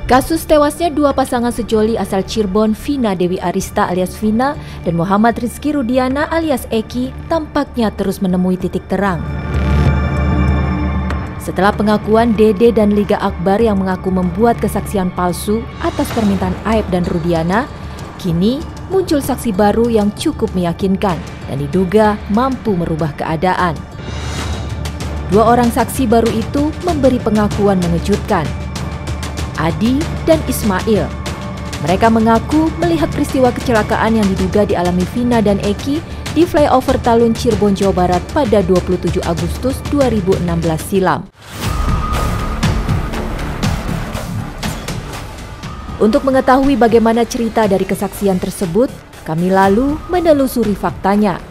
Kasus tewasnya dua pasangan sejoli asal Cirebon, Vina Dewi Arista alias Vina dan Muhammad Rizky Rudiana alias Eki, tampaknya terus menemui titik terang. Setelah pengakuan Dede dan Liga Akbar yang mengaku membuat kesaksian palsu atas permintaan Aep dan Rudiana, kini muncul saksi baru yang cukup meyakinkan dan diduga mampu merubah keadaan. Dua orang saksi baru itu memberi pengakuan mengejutkan. Adi dan Ismail. Mereka mengaku melihat peristiwa kecelakaan yang diduga dialami Vina dan Eki di flyover Talun Cirebon, Jawa Barat pada 27 Agustus 2016 silam. Untuk mengetahui bagaimana cerita dari kesaksian tersebut, kami lalu menelusuri faktanya.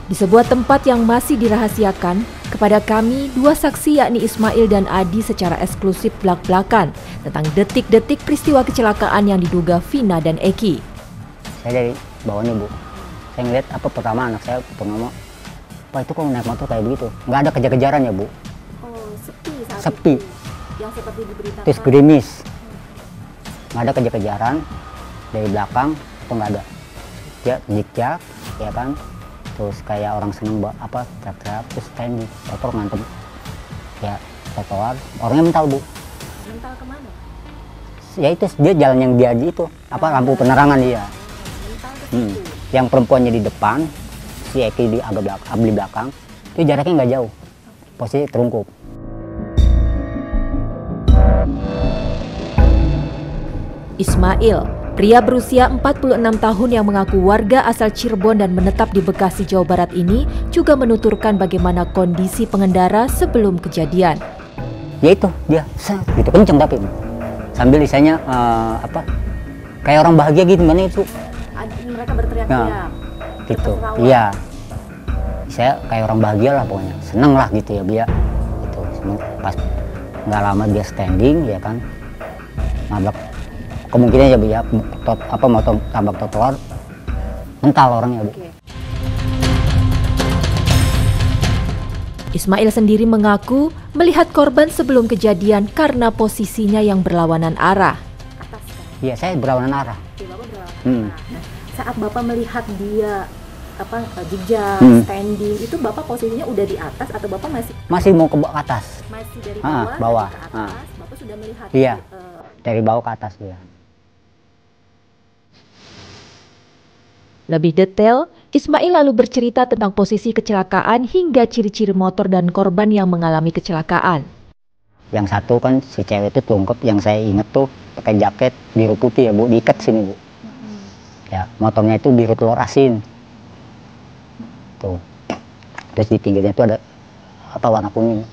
Di sebuah tempat yang masih dirahasiakan, kepada kami dua saksi yakni Ismail dan Adi secara eksklusif belak-belakan tentang detik-detik peristiwa kecelakaan yang diduga Vina dan Eki. Saya dari bawahnya, Bu. Saya ngeliat pertama anak saya pertama, Pak itu kok naik motor kayak begitu? Nggak ada kejar-kejaran ya, Bu? Oh, sepi saat sepi. Itu. Yang seperti diberitakan. Terus gerimis. Nggak ada kejar-kejaran dari belakang, itu nggak ada. Dia zigzag, ya kan? Terus kayak orang seneng teriak-teriak, terus saya di motor ngantem. Ya, trotoar. Orangnya mental, Bu. Mental kemana? Ya itu, dia jalan yang dia itu, lampu penerangan dia. Mental ke situ. Yang perempuannya di depan, si Eki di agak belakang, itu jaraknya nggak jauh. Posisi terungkup. Ismail, pria berusia 46 tahun yang mengaku warga asal Cirebon dan menetap di Bekasi, Jawa Barat ini juga menuturkan bagaimana kondisi pengendara sebelum kejadian. Ya itu, dia gitu kenceng tapi sambil isanya kayak orang bahagia gitu, mana itu? Mereka berteriak-teriak. Nah, gitu. Iya. Saya kayak orang bahagia lah pokoknya, seneng lah gitu ya dia. Itu pas nggak lama dia standing ya kan, nabrak. Kemungkinan ya mau tabrak trotoar, mental orangnya, Bu. Okay. Ismail sendiri mengaku melihat korban sebelum kejadian karena posisinya yang berlawanan arah. Atas kan? Iya, saya berlawanan arah. Bapak berlawanan arah. Nah, saat Bapak melihat dia jejak, standing, itu Bapak posisinya udah di atas atau Bapak masih mau ke atas? Masih dari bawah. Ke atas, Bapak sudah melihat. Iya. Dari bawah ke atas dia. Lebih detail, Ismail lalu bercerita tentang posisi kecelakaan hingga ciri-ciri motor dan korban yang mengalami kecelakaan. Yang satu kan si cewek itu tungkep, yang saya inget tuh pakai jaket biru putih ya, Bu, diikat sini, Bu. Ya, motornya itu biru telur asin. Tuh. Terus di pinggirnya itu ada warna kuning.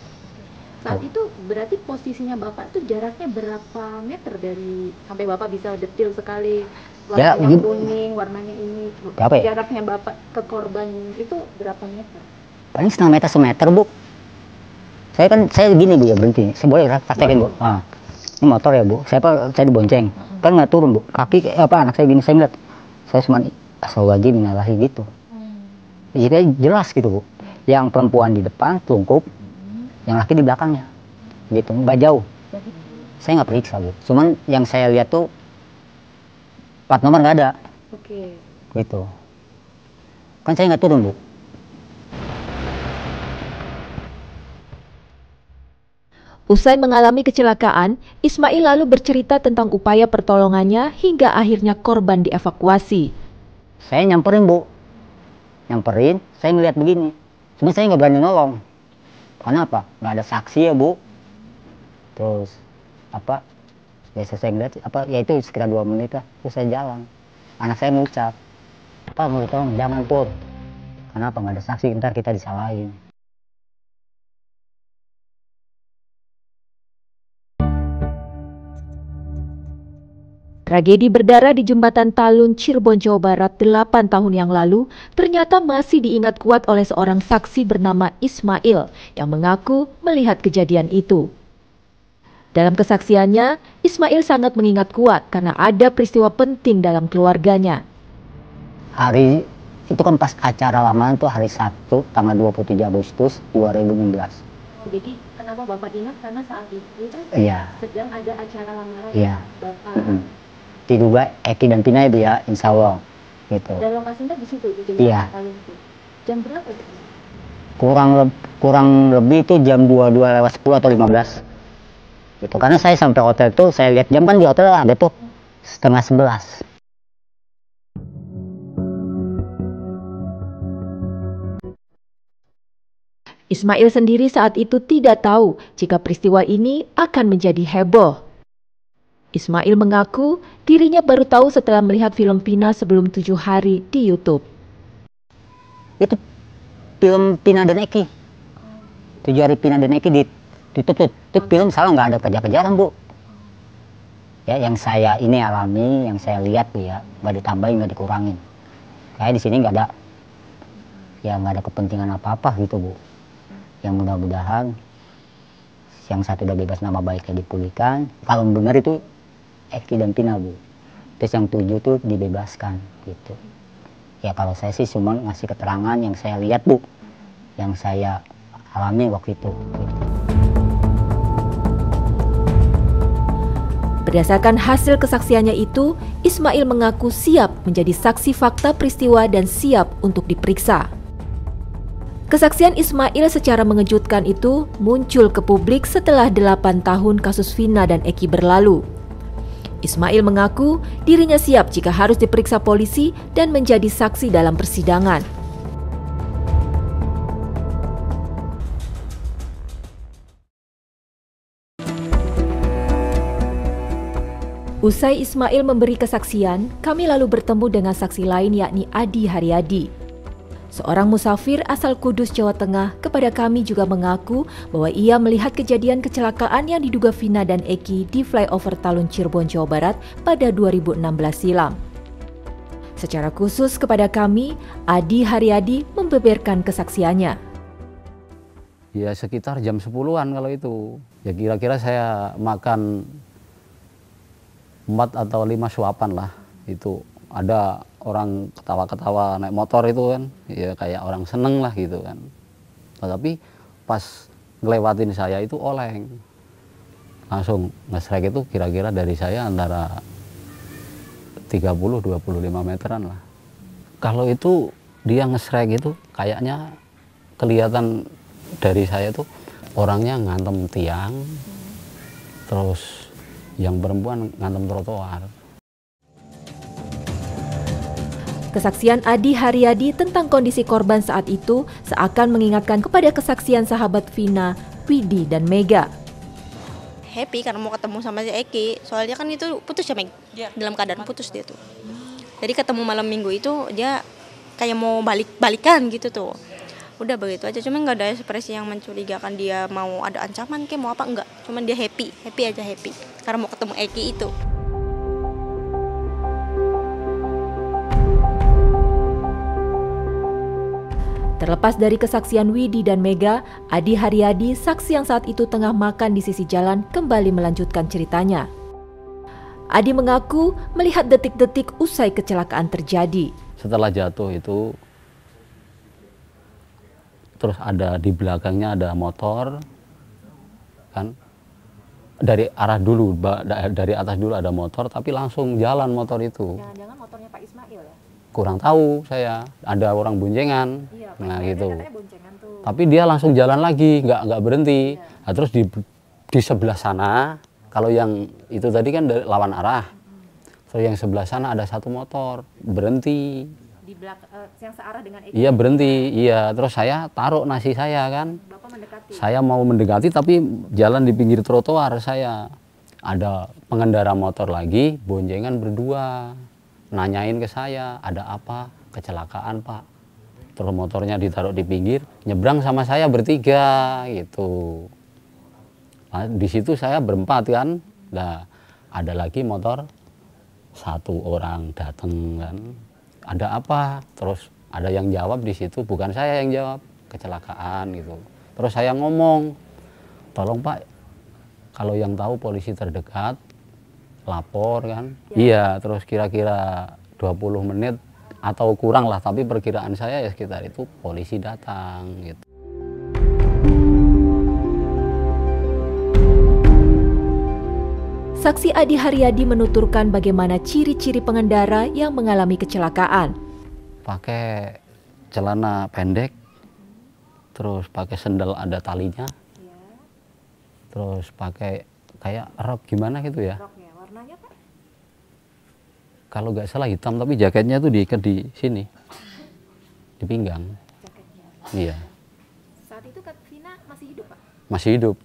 Saat itu berarti posisinya Bapak tuh jaraknya berapa meter dari sampai Bapak bisa detail sekali warnanya kuning, warnanya ini. Berapa ya? Jaraknya Bapak ke korban itu berapa meter? Paling setengah meter, semeter, Bu. Saya gini, Bu, ya berhenti. Saya boleh praktekin, Bu. Ini motor ya, Bu. Saya dibonceng. Kan nggak turun, Bu. Kaki anak saya gini, saya ngeliat. Saya cuma asal lagi minalahi gitu. Jadi jelas gitu, Bu. Yang perempuan di depan tungkup, yang laki di belakangnya. Gitu, nggak jauh. Saya nggak periksa, Bu. Cuman yang saya lihat tuh plat nomor nggak ada. Oke. Gitu. Kan saya nggak turun, Bu. Usai mengalami kecelakaan, Ismail lalu bercerita tentang upaya pertolongannya hingga akhirnya korban dievakuasi. Saya nyamperin, Bu. Nyamperin, saya ngeliat begini. Cuma saya nggak berani nolong. Karena apa? Nggak ada saksi ya, Bu. Terus biasa saya ngeliat ya itu sekitar 2 menit lah. Terus saya jalan. Anak saya ngucap, "Pak, mau tolong jangan, Put. Kenapa? Nggak ada saksi, ntar kita disalahin." Tragedi berdarah di jembatan Talun, Cirebon, Jawa Barat 8 tahun yang lalu ternyata masih diingat kuat oleh seorang saksi bernama Ismail yang mengaku melihat kejadian itu. Dalam kesaksiannya, Ismail sangat mengingat kuat karena ada peristiwa penting dalam keluarganya. Hari itu kan pas acara lamaran tuh hari Sabtu tanggal 27 Agustus 2016. Jadi kenapa Bapak ingat? Karena saat itu kan Iya. sedang ada acara lamaran Iya. Bapak. Diduga Eki dan Pina itu ya, insya Allah gitu. Dan lokasinya di situ, di Iya. Jam berapa? Kurang lebih itu jam 22:10 atau 15 gitu. Karena saya sampai hotel tuh, saya lihat jam kan di hotel ada tuh 10:30. Ismail sendiri saat itu tidak tahu jika peristiwa ini akan menjadi heboh. Ismail mengaku dirinya baru tahu setelah melihat film Pina sebelum 7 hari di YouTube. Itu film Pina dan Eki. 7 hari Pina dan Eki ditutup. Itu film salah, nggak ada kejar-kejaran, Bu. Ya, yang saya ini alami, yang saya lihat Bu ya, nggak ditambahin, nggak dikurangin. Kayak di sini nggak ada, ya nggak ada kepentingan apa-apa gitu Bu. Yang mudah-mudahan yang satu udah bebas, nama baiknya dipulihkan. Kalau benar itu Eki dan Pina Bu. Terus yang 7 tuh dibebaskan gitu. Ya kalau saya sih cuma ngasih keterangan yang saya lihat Bu, yang saya alami waktu itu gitu. Berdasarkan hasil kesaksiannya itu, Ismail mengaku siap menjadi saksi fakta peristiwa dan siap untuk diperiksa. Kesaksian Ismail secara mengejutkan itu muncul ke publik setelah 8 tahun kasus Vina dan Eki berlalu. Ismail mengaku dirinya siap jika harus diperiksa polisi dan menjadi saksi dalam persidangan. Usai Ismail memberi kesaksian, kami lalu bertemu dengan saksi lain yakni Adi Haryadi. Seorang musafir asal Kudus, Jawa Tengah, kepada kami juga mengaku bahwa ia melihat kejadian kecelakaan yang diduga Vina dan Eki di flyover Talun Cirebon, Jawa Barat pada 2016 silam. Secara khusus kepada kami, Adi Haryadi membeberkan kesaksiannya. Ya sekitar jam 10-an kalau itu. Ya kira-kira saya makan 4 atau 5 suapan lah. Itu ada orang ketawa-ketawa naik motor itu kan, ya kayak orang seneng lah gitu kan. Tapi pas ngelewatin saya itu oleng, langsung ngesrek itu kira-kira dari saya antara 30-25 meteran lah. Kalau itu dia ngesrek itu kayaknya kelihatan dari saya tuh orangnya ngantem tiang, terus yang perempuan ngantem trotoar. Kesaksian Adi Haryadi tentang kondisi korban saat itu seakan mengingatkan kepada kesaksian sahabat Vina, Widi, dan Mega. Happy karena mau ketemu sama si Eki, soalnya kan itu putus ya Meg, dalam keadaan putus dia tuh. Jadi ketemu malam minggu itu dia kayak mau balikan gitu tuh. Udah begitu aja, cuman nggak ada ekspresi yang mencurigakan dia mau ada ancaman kayak mau apa enggak. Cuman dia happy aja karena mau ketemu Eki itu. Terlepas dari kesaksian Widi dan Mega, Adi Haryadi, saksi yang saat itu tengah makan di sisi jalan, kembali melanjutkan ceritanya. Adi mengaku melihat detik-detik usai kecelakaan terjadi. Setelah jatuh itu, terus ada di belakangnya ada motor, kan? Dari arah dulu, dari atas dulu ada motor, tapi langsung jalan motor itu. Jangan-jangan motornya Pak Ismail ya? Kurang tahu saya, ada orang boncengan, Iya, nah gitu. katanya boncengan tuh. Tapi dia langsung jalan lagi, nggak berhenti. Nah, terus di sebelah sana, kalau yang itu tadi kan dari lawan arah, terus yang sebelah sana ada satu motor berhenti. Di belakang yang searah dengan Eki. Iya berhenti, iya. Terus saya taruh nasi saya kan. Bapak mendekati. Saya mau mendekati tapi jalan di pinggir trotoar saya. Ada pengendara motor lagi, boncengan berdua. Nanyain ke saya, ada apa? Kecelakaan Pak. Terus motornya ditaruh di pinggir, nyebrang sama saya bertiga gitu. Nah, di situ saya berempat kan. Nah, ada lagi motor satu orang datang kan. Ada apa? Terus ada yang jawab di situ, bukan saya yang jawab, kecelakaan gitu. Terus saya ngomong, tolong Pak, kalau yang tahu polisi terdekat, lapor kan. Iya, terus kira-kira 20 menit atau kurang lah, tapi perkiraan saya ya sekitar itu polisi datang gitu. Saksi Adi Haryadi menuturkan bagaimana ciri-ciri pengendara yang mengalami kecelakaan. Pakai celana pendek, terus pakai sendal ada talinya, terus pakai kayak rok gimana gitu ya. Roknya, warnanya Pak? Kalau nggak salah hitam, tapi jaketnya tuh diikat di sini, di pinggang. Jaketnya. Iya, Saat itu Kak Vina masih hidup Pak? masih hidup.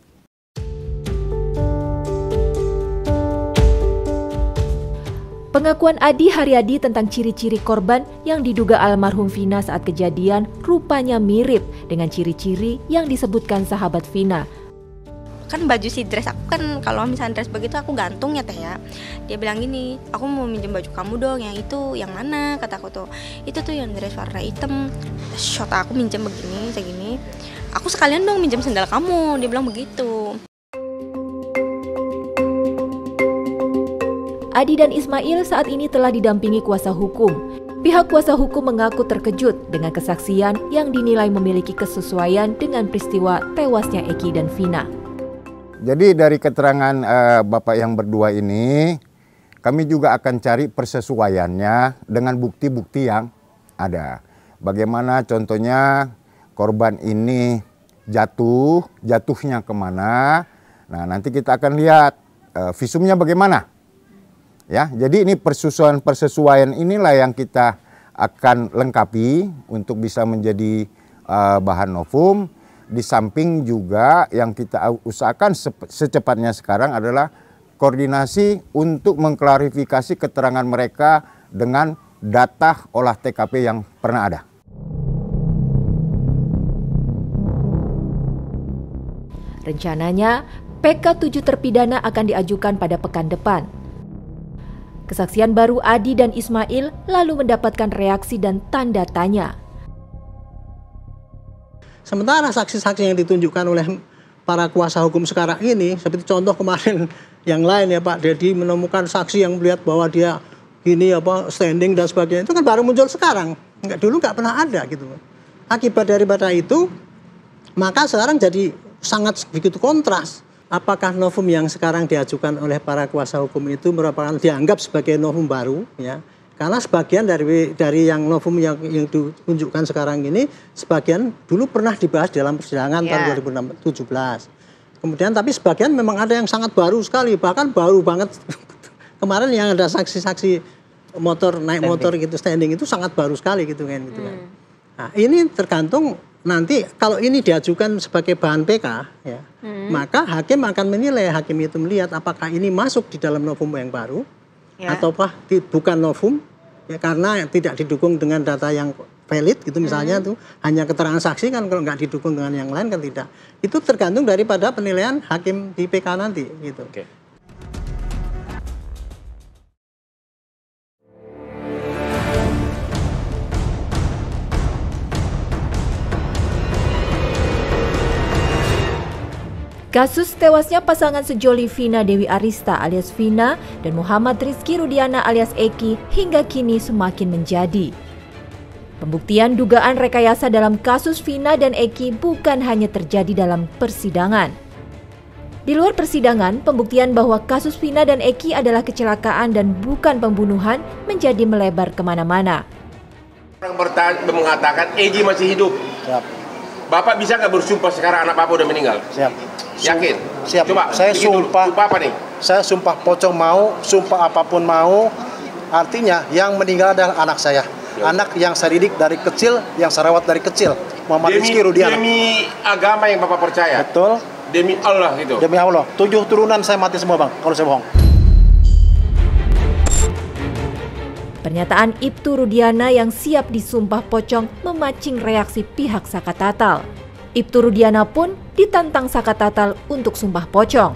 Pengakuan Adi Haryadi tentang ciri-ciri korban yang diduga almarhum Vina saat kejadian rupanya mirip dengan ciri-ciri yang disebutkan sahabat Vina. Kan baju si dress aku kan, kalau misalnya dress begitu aku gantung ya teh ya. Dia bilang gini, aku mau minjem baju kamu dong, yang itu yang mana, kataku tuh. Itu tuh yang dress warna hitam. Shot aku minjem begini, segini. Aku sekalian dong minjem sendal kamu, dia bilang begitu. Adi dan Ismail saat ini telah didampingi kuasa hukum. Pihak kuasa hukum mengaku terkejut dengan kesaksian yang dinilai memiliki kesesuaian dengan peristiwa tewasnya Eki dan Vina. Jadi dari keterangan Bapak yang berdua ini, kami juga akan cari persesuaiannya dengan bukti-bukti yang ada. Bagaimana contohnya korban ini jatuhnya kemana. Nah nanti kita akan lihat visumnya bagaimana. Ya, jadi ini persesuaian inilah yang kita akan lengkapi untuk bisa menjadi bahan novum. Di samping juga yang kita usahakan secepatnya sekarang adalah koordinasi untuk mengklarifikasi keterangan mereka dengan data olah TKP yang pernah ada. Rencananya, PK 7 terpidana akan diajukan pada pekan depan. Kesaksian baru Adi dan Ismail lalu mendapatkan reaksi dan tanda tanya. Sementara saksi-saksi yang ditunjukkan oleh para kuasa hukum sekarang ini, seperti contoh kemarin yang lain ya Pak Dedi menemukan saksi yang melihat bahwa dia gini standing dan sebagainya, itu kan baru muncul sekarang. Dulu nggak pernah ada gitu. Akibat daripada itu, maka sekarang jadi sangat begitu kontras. Apakah novum yang sekarang diajukan oleh para kuasa hukum itu merupakan dianggap sebagai novum baru ya? Karena sebagian dari yang novum yang ditunjukkan sekarang ini sebagian dulu pernah dibahas dalam persidangan tahun 2017. Kemudian tapi sebagian memang ada yang sangat baru sekali, bahkan baru banget. Kemarin yang ada saksi-saksi motor naik motor gitu standing itu sangat baru sekali gitu kan. Nah, ini tergantung nanti kalau ini diajukan sebagai bahan PK ya, maka hakim akan menilai, hakim itu melihat apakah ini masuk di dalam novum yang baru ataukah bukan novum ya, karena tidak didukung dengan data yang valid gitu misalnya tuh hanya keterangan saksi kan, kalau nggak didukung dengan yang lain kan tidak. Itu tergantung daripada penilaian hakim di PK nanti gitu. Kasus tewasnya pasangan sejoli Vina Dewi Arista alias Vina dan Muhammad Rizky Rudiana alias Eki hingga kini semakin menjadi. Pembuktian dugaan rekayasa dalam kasus Vina dan Eki bukan hanya terjadi dalam persidangan. Di luar persidangan, pembuktian bahwa kasus Vina dan Eki adalah kecelakaan dan bukan pembunuhan menjadi melebar kemana-mana. Orang mengatakan Egi masih hidup. Siap. Bapak bisa nggak bersumpah sekarang anak Bapak udah meninggal? Siap. Yakin? Siap. Coba, saya sumpah. Sumpah apa nih? Saya sumpah pocong mau, sumpah apapun mau. Artinya yang meninggal adalah anak saya. Anak yang saya didik dari kecil, yang saya rawat dari kecil. Muhammad Rizky Rudiana. Demi agama yang Bapak percaya? Betul. Demi Allah gitu? Demi Allah. 7 turunan saya mati semua Bang, kalau saya bohong. Pernyataan Ibtu Rudiana yang siap disumpah pocong memancing reaksi pihak Saka Tatal. Ibtu Rudiana pun ditantang Saka Tatal untuk sumpah pocong.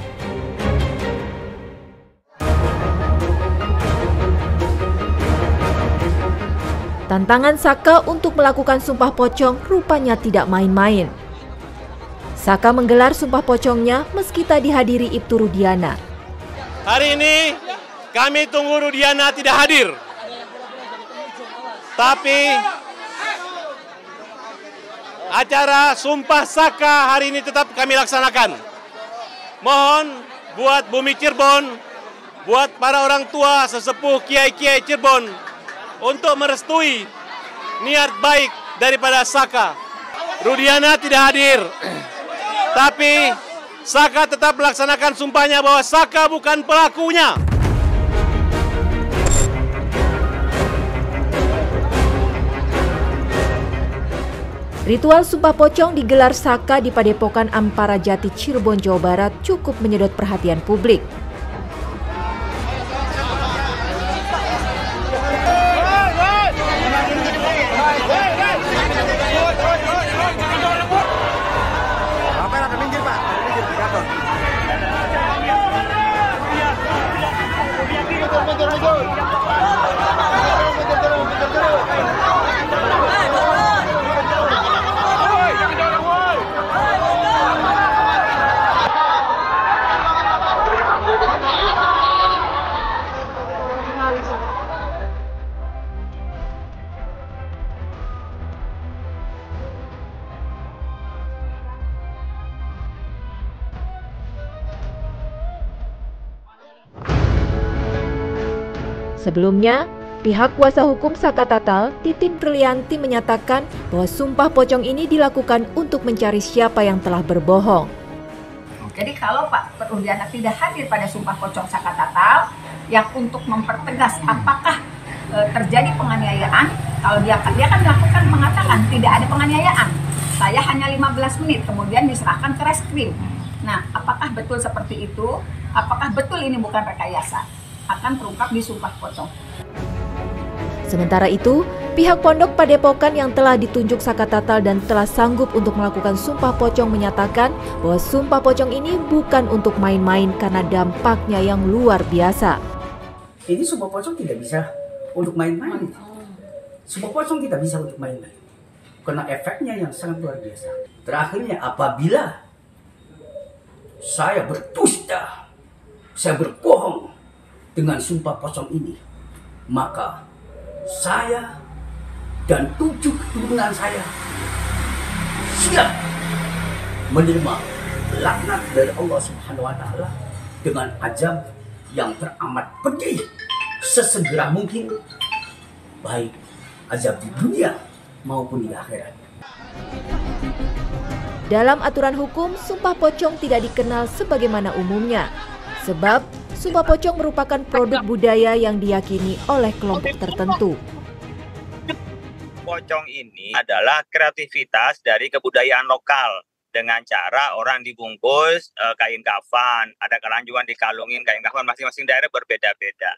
Tantangan Saka untuk melakukan sumpah pocong rupanya tidak main-main. Saka menggelar sumpah pocongnya meski tak dihadiri Ibtu Rudiana. Hari ini kami tunggu Rudiana tidak hadir. Tapi acara Sumpah Saka hari ini tetap kami laksanakan. Mohon buat Bumi Cirebon buat para orang tua sesepuh kiai-kiai Cirebon untuk merestui niat baik daripada Saka. Rudiana tidak hadir, tapi Saka tetap melaksanakan sumpahnya bahwa Saka bukan pelakunya. Ritual Sumpah Pocong digelar Saka di Padepokan Ampara Jati, Cirebon, Jawa Barat cukup menyedot perhatian publik. Sebelumnya, pihak kuasa hukum Saka Tatal, Titin Prilianti, menyatakan bahwa sumpah pocong ini dilakukan untuk mencari siapa yang telah berbohong. Jadi kalau Pak Rudiana tidak hadir pada sumpah pocong Saka Tatal, yang untuk mempertegas apakah terjadi penganiayaan, kalau dia akan mengatakan tidak ada penganiayaan. Saya hanya 15 menit, kemudian diserahkan ke reskrim. Nah, apakah betul seperti itu? Apakah betul ini bukan rekayasa? Akan terungkap di sumpah pocong. Sementara itu, pihak Pondok Padepokan yang telah ditunjuk Saka Tatal dan telah sanggup untuk melakukan sumpah pocong menyatakan bahwa sumpah pocong ini bukan untuk main-main karena dampaknya yang luar biasa. Ini sumpah pocong tidak bisa untuk main-main. Sumpah pocong tidak bisa untuk main-main. Karena efeknya yang sangat luar biasa. Terakhirnya apabila saya berdusta, saya berbohong dengan sumpah pocong ini, maka saya dan 7 keturunan saya siap menerima laknat dari Allah Subhanahu wa Ta'ala dengan azab yang teramat pedih sesegera mungkin, baik azab di dunia maupun di akhirat. Dalam aturan hukum, sumpah pocong tidak dikenal sebagaimana umumnya, sebab sumpah pocong merupakan produk budaya yang diyakini oleh kelompok tertentu. Pocong ini adalah kreativitas dari kebudayaan lokal dengan cara orang dibungkus kain kafan, ada keranjungan dikalungin kain kafan, masing-masing daerah berbeda-beda.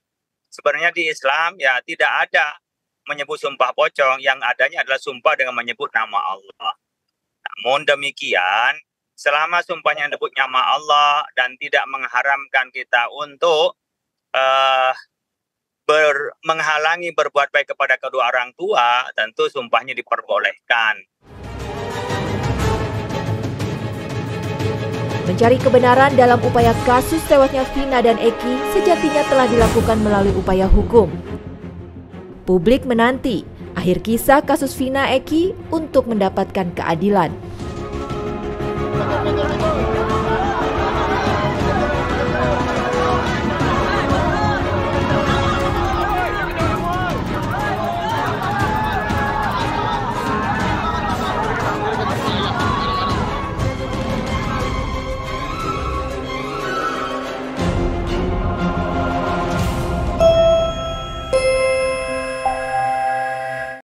Sebenarnya di Islam ya tidak ada menyebut sumpah pocong, yang adanya adalah sumpah dengan menyebut nama Allah. Namun demikian, selama sumpahnya menyebut nama Allah dan tidak mengharamkan kita untuk menghalangi berbuat baik kepada kedua orang tua, tentu sumpahnya diperbolehkan. Mencari kebenaran dalam upaya kasus tewasnya Vina dan Eki sejatinya telah dilakukan melalui upaya hukum. Publik menanti akhir kisah kasus Vina Eki untuk mendapatkan keadilan.